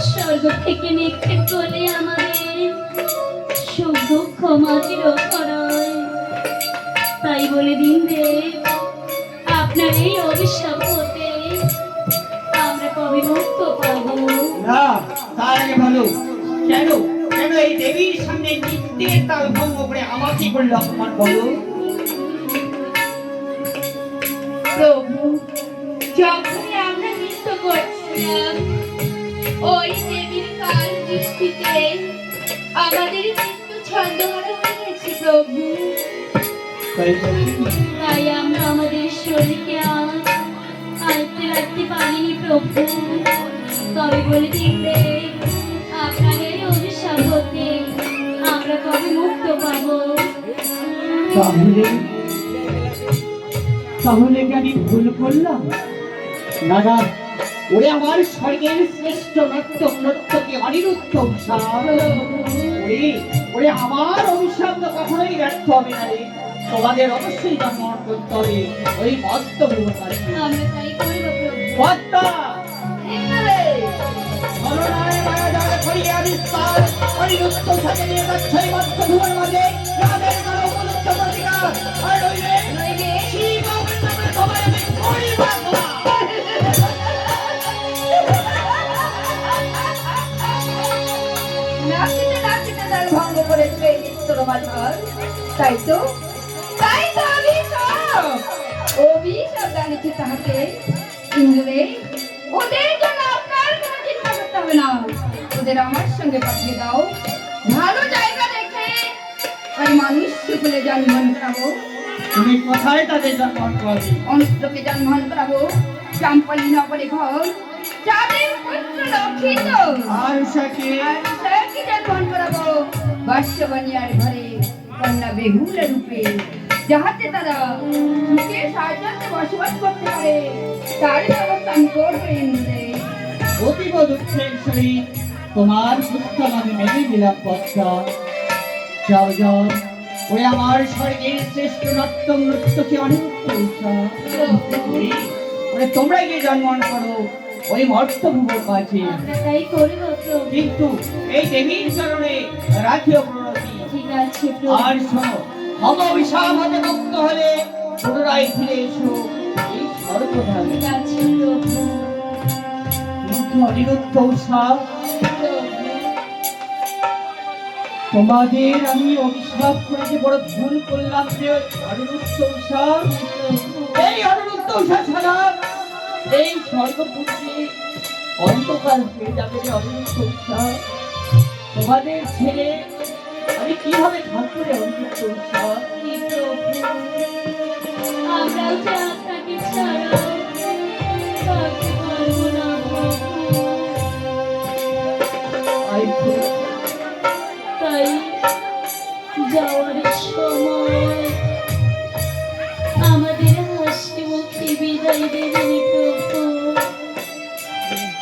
স্বর্গ থেকে নিক্ষেপ করলে আমাদের সুখ দুঃখ মাটির করায়। তাই বলে দিন দেব, আপনার এই অভিশাপ হতে আমরা কবে মুক্ত পাবো? না, তার আগে ভালো কেন কেন এই দেবীর সামনে নিত্যের তাল ভঙ্গ করে আমাকে করলে অপমান বলো? প্রভু, যখনই আমরা নৃত্য করছিলাম ওই দেবীর কাল দৃষ্টিতে আমাদের চিত্ত ছন্দহারা হয়ে গেছে প্রভু। তাই আমরা আমাদের শরীরকে আয়ত্তে রাখতে পারিনি প্রভু। তবে বলে দিতে আপনার এই অভিশাপ হতে আমরা কবে মুক্ত পাবো। তাহলে তাহলে কি আমি ভুল করলাম? না না, ওরে আমার স্বর্গের শ্রেষ্ঠ নর্তকী অনিরুদ্ধ উষা, ওরে ওরে আমার অভিশাপ তো কখনোই ব্যর্থ হবে না রে। তোমাদের অবশ্যই জন্মগ্রহণ করতে হবে ওই মর্তভূমির কাছে। আমরা তাই করবো প্রভু। পদ্মা করুণায় মায়াজাল করিয়া বিস্তার অনিরুদ্ধ উষাকে নিয়ে যাচ্ছে এই মর্তভূমির মাঝে। যাদের কারো উপযুক্ত প্রতিকার আর নইলে শিব নামে তোমায় আমি পরিবার করা। নাচিতে নাচিতে তার ভঙ্গ করে দিবে এই নিত্যর মাঝার। তাই তো অভিশাপ জানিয়েছে তাহাকে। ইন্দ্রদেব, ওদের জন্য আপনার কোনো চিন্তা করতে হবে না, ওদের আমার সঙ্গে পাঠিয়ে দাও। ভালো জায়গা দেখে আমি মানুষ বলে জন্মগ্রহণ করাবো, তুমি কোথায় তাদের জন্মগ্রহণ করবে? অনুষ্ঠকে জন্মগ্রহণ করাবো। চাম্পালি নগরে ঘর, যাদের পুত্র লক্ষিত আর উষাকে কি জন্মগ্রহণ করাবো বাষ্যবানিয়ার ঘরে কন্যা বেহুলা রূপে, যাহাতে তারা সুখে সাহায্যে বসবাস করতে পারে, তারই ব্যবস্থা আমি করবো। ইন্দ্রদেব, অতীব দুঃখের সহিত তোমার প্রস্তাব আমি মেনে নিলাম পদ্মা। যাও যাও, ওই আমার স্বর্গের শ্রেষ্ঠ নর্তকী অনিরুদ্ধ উষা, ওরে তোমরা গিয়ে জন্মগ্রহণ করো ওই মর্তভূমির কাছে। আমরা তাই করবো প্রভু। কিন্তু এই দেবীর চরণে রাখিও প্রণতি। ঠিক আছে প্রভু। আর শোনো, মম অভিশাপ হতে মুক্ত হলে পুনরায় ফিরে এসো এই স্বর্গধামে। ঠিক আছে প্রভু। কিন্তু অনিরুদ্ধ উষা, প্রভু, তোমাদের আমি অভিশাপ করে যে বড় ভুল করলাম যে অনিরুদ্ধ উষা, এই অনিরুদ্ধ উষা ছাড়া এই স্বর্গপুরী অন্ধকার হয়ে যাবে রে অনিরুদ্ধ উষা। তোমাদের ছেড়ে আমি কিভাবে থাকবো রে অনিরুদ্ধ উষা? কি প্রভু, আমরাও যে আপনাকে ছাড়া থাকতে পারবো না প্রভু। আই খুব তাই যাওয়ার সময় আমাদের হাসি মুখে বিদায় দেবেন প্রভু।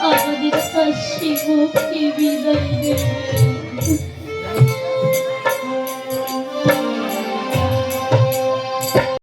আমাদের হাসি মুখে বিদায় দেবেন।